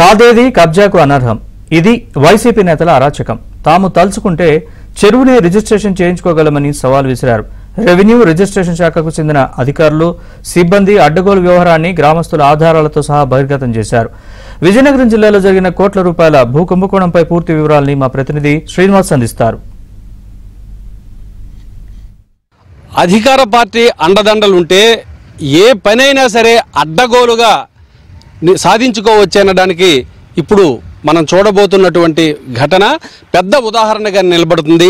కాదేది కబ్జాకు అనర్హం. ఇది వైసీపీ నేతల అరాచకం. తాము తలుచుకుంటే చెరువునే రిజిస్ట్రేషన్ చేయించుకోగలమని సవాల్ విసిరారు. రెవెన్యూ రిజిస్ట్రేషన్ శాఖకు చెందిన అధికారులు సిబ్బంది అడ్డగోలు వ్యవహారాన్ని గ్రామస్తుల ఆధారాలతో సహా బహిర్గతం చేశారు. విజయనగరం జిల్లాలో జరిగిన కోట్ల రూపాయల భూ కుంభకోణంపై పూర్తి వివరాలని మా ప్రతినిధి శ్రీనివాస్ అందిస్తారు. అధికార పార్టీ అండదండలుంటే ఏ పనైనా సరే అడ్డగోలుగా సాధించుకోవచ్చనడానికి ఇప్పుడు మనం చూడబోతున్నటువంటి ఘటన పెద్ద ఉదాహరణగా నిలబడుతుంది.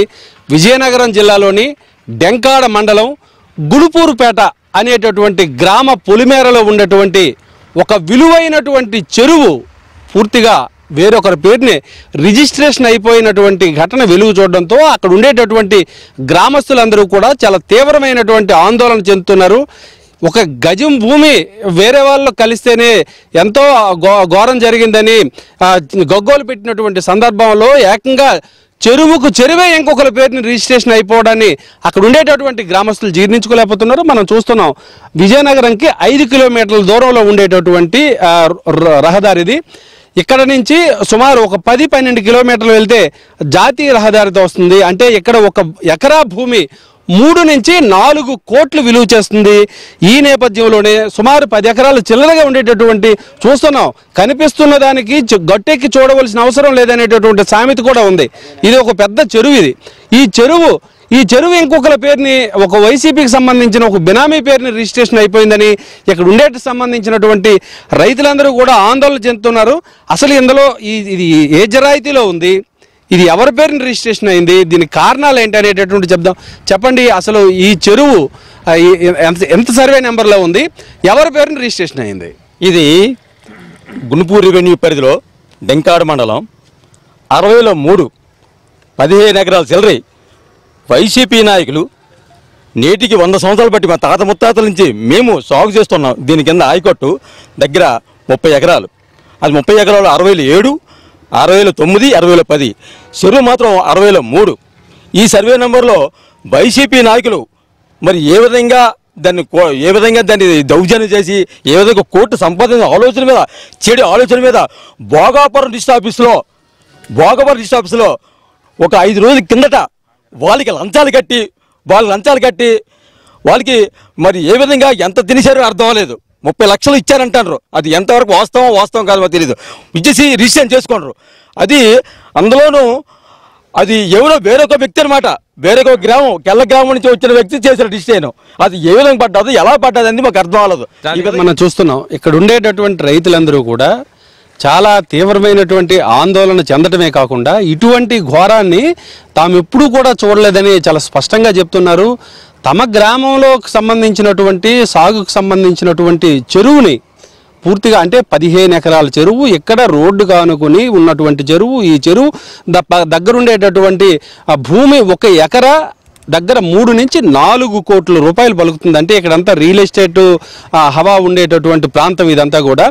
విజయనగరం జిల్లాలోని డెంకాడ మండలం గుడుపూరుపేట అనేటటువంటి గ్రామ పొలిమేరలో ఉన్నటువంటి ఒక విలువైనటువంటి చెరువు పూర్తిగా వేరొకరి పేరునే రిజిస్ట్రేషన్ అయిపోయినటువంటి ఘటన వెలుగు చూడడంతో అక్కడ ఉండేటటువంటి గ్రామస్తులందరూ కూడా చాలా తీవ్రమైనటువంటి ఆందోళన చెందుతున్నారు. ఒక గజం భూమి వేరే వాళ్ళు కలిస్తేనే ఎంతో ఘోరం జరిగిందని గగ్గోలు పెట్టినటువంటి సందర్భంలో ఏకంగా చెరువుకు చెరువే ఇంకొకరి పేరుని రిజిస్ట్రేషన్ అయిపోవడాన్ని అక్కడ ఉండేటటువంటి గ్రామస్తులు జీర్ణించుకోలేకపోతున్నారు. మనం చూస్తున్నాం, విజయనగరంకి 5 కిలోమీటర్ల దూరంలో ఉండేటటువంటి రహదారిది. ఇక్కడ నుంచి సుమారు ఒక 10-12 కిలోమీటర్లు వెళ్తే జాతీయ రహదారితో వస్తుంది. అంటే ఇక్కడ ఒక ఎకరా భూమి 3 నుంచి 4 కోట్లు విలువ చేస్తుంది. ఈ నేపథ్యంలోనే సుమారు 10 ఎకరాలు చిల్లరగా ఉండేటటువంటి చూస్తున్నాం, కనిపిస్తున్న దానికి గట్టెక్కి చూడవలసిన అవసరం లేదనేటటువంటి సామెత కూడా ఉంది. ఇది ఒక పెద్ద చెరువు. ఈ చెరువు ఇంకొకరి పేరుని ఒక వైసీపీకి సంబంధించిన ఒక బినామీ పేరుని రిజిస్ట్రేషన్ అయిపోయిందని ఇక్కడ ఉండేటి సంబంధించినటువంటి రైతులందరూ కూడా ఆందోళన చెందుతున్నారు. అసలు ఇందులో ఇది ఏ జరాయితీలో ఉంది, ఇది ఎవరి పేరుని రిజిస్ట్రేషన్ అయింది, దీనికి కారణాలు ఏంటి అనేటటువంటి చెప్పండి. అసలు ఈ చెరువు ఎంత సర్వే నెంబర్లో ఉంది, ఎవరి పేరుని రిజిస్ట్రేషన్ అయింది? ఇది గుంటూరు రెవెన్యూ పరిధిలో డెంకాడ మండలం 60లో 3 15 ఎకరాల చిల్లరి వైసీపీ నాయకులు నేటికి 100 సంవత్సరాలు బట్టి మా తాత ముత్తాతల నుంచి మేము సాగు చేస్తున్నాం. దీని కింద ఆయకట్టు దగ్గర 30 ఎకరాలు, అది 30 ఎకరాలు 60లో 7, 60లో 9, 60లో 10, చెరువు మాత్రం 60లో 3. ఈ సర్వే నెంబర్లో వైసీపీ నాయకులు మరి ఏ విధంగా దాన్ని దౌర్జన్యం చేసి ఏ విధంగా కోర్టు సంపాదించిన ఆలోచన మీద, చెడు ఆలోచన మీద భోగాపురం డిస్ట్రిక్ట్ ఆఫీసులో ఒక 5 రోజుల కిందట వాళ్ళకి లంచాలు కట్టి వాళ్ళకి మరి ఏ విధంగా ఎంత తినేశారో అర్థం అవ్వలేదు. 30 లక్షలు ఇచ్చారంటారు. అది ఎంతవరకు వాస్తవం కాదో తెలియదు. ఇచ్చేసి రిజిస్ట్రేషన్ చేసుకుంటారు. అది అందులోనూ అది ఎవరో వేరొక వ్యక్తి అనమాట, వేరొక గ్రామం కెల్ల గ్రామం నుంచి వచ్చిన వ్యక్తి చేసిన రిజిస్ట్రేషన్. అది ఏ విధంగా పడ్డదో ఎలా పడ్డది అని మాకు అర్థం అవ్వలేదు. మనం చూస్తున్నాం, ఇక్కడ ఉండేటటువంటి రైతులందరూ కూడా చాలా తీవ్రమైనటువంటి ఆందోళన చెందటమే కాకుండా ఇటువంటి ఘోరాన్ని తాము ఎప్పుడూ కూడా చూడలేదని చాలా స్పష్టంగా చెప్తున్నారు. తమ గ్రామంలో సంబంధించినటువంటి సాగుకు సంబంధించినటువంటి చెరువుని పూర్తిగా, అంటే 15 ఎకరాల చెరువు, ఇక్కడ రోడ్డు కానుకొని ఉన్నటువంటి చెరువు. ఈ చెరువు దగ్గరుండేటటువంటి భూమి 1 ఎకరా దగ్గర 3 నుంచి 4 కోట్ల రూపాయలు పలుకుతుంది. అంటే ఇక్కడంతా రియల్ ఎస్టేట్ హవా ఉండేటటువంటి ప్రాంతం ఇదంతా కూడా.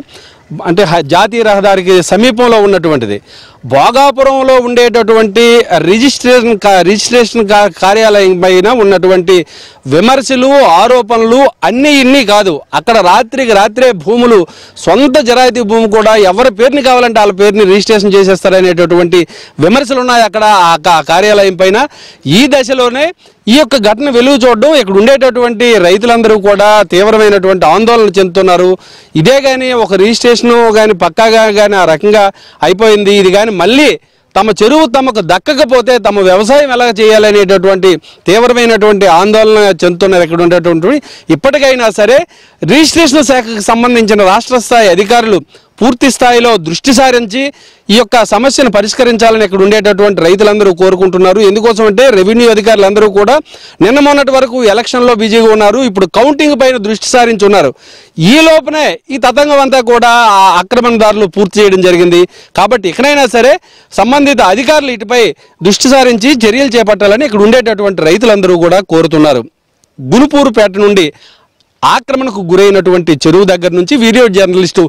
అంటే జాతీయ రహదారికి సమీపంలో ఉన్నటువంటిది. భోగాపురంలో ఉండేటటువంటి రిజిస్ట్రేషన్ కార్యాలయం పైన ఉన్నటువంటి విమర్శలు, ఆరోపణలు ఇన్ని కాదు. అక్కడ రాత్రే భూములు, సొంత జరాయితీ భూమి కూడా ఎవరి పేరుని కావాలంటే వాళ్ళ పేరుని రిజిస్ట్రేషన్ చేసేస్తారనేటటువంటి విమర్శలు ఉన్నాయి అక్కడ ఆ కార్యాలయం పైన. ఈ దశలోనే ఈ యొక్క ఘటన వెలుగు చూడడం ఇక్కడ ఉండేటటువంటి రైతులందరూ కూడా తీవ్రమైనటువంటి ఆందోళన చెందుతున్నారు. ఇదే కానీ ఒక రిజిస్ట్రేషన్ కానీ పక్కాగా కానీ ఆ రకంగా అయిపోయింది, ఇది కానీ మళ్ళీ తమ చెరువు తమకు దక్కకపోతే తమ వ్యవసాయం ఎలా చేయాలనేటటువంటి తీవ్రమైనటువంటి ఆందోళన చెందుతున్నారు ఇక్కడ ఉండేటువంటి. ఇప్పటికైనా సరే రిజిస్ట్రేషన్ శాఖకు సంబంధించిన రాష్ట్ర స్థాయి అధికారులు పూర్తి స్థాయిలో దృష్టి సారించి ఈ యొక్క సమస్యను పరిష్కరించాలని ఇక్కడ ఉండేటటువంటి రైతులందరూ కోరుకుంటున్నారు. ఎందుకోసం అంటే రెవెన్యూ అధికారులందరూ కూడా నిన్న మొన్నటి వరకు ఎలక్షన్లో బిజీగా ఉన్నారు. ఇప్పుడు కౌంటింగ్ పైన దృష్టి సారించి ఉన్నారు. ఈ లోపనే ఈ తతంగం అంతా కూడా ఆక్రమణదారులు పూర్తి చేయడం జరిగింది. కాబట్టి ఇకనైనా సరే సంబంధిత అధికారులు ఇటుపై దృష్టి సారించి చర్యలు చేపట్టాలని ఇక్కడ ఉండేటటువంటి రైతులందరూ కూడా కోరుతున్నారు. గుణపూరుపేట నుండి ఆక్రమణకు గురైనటువంటి చెరువు దగ్గర నుంచి వీడియో జర్నలిస్టు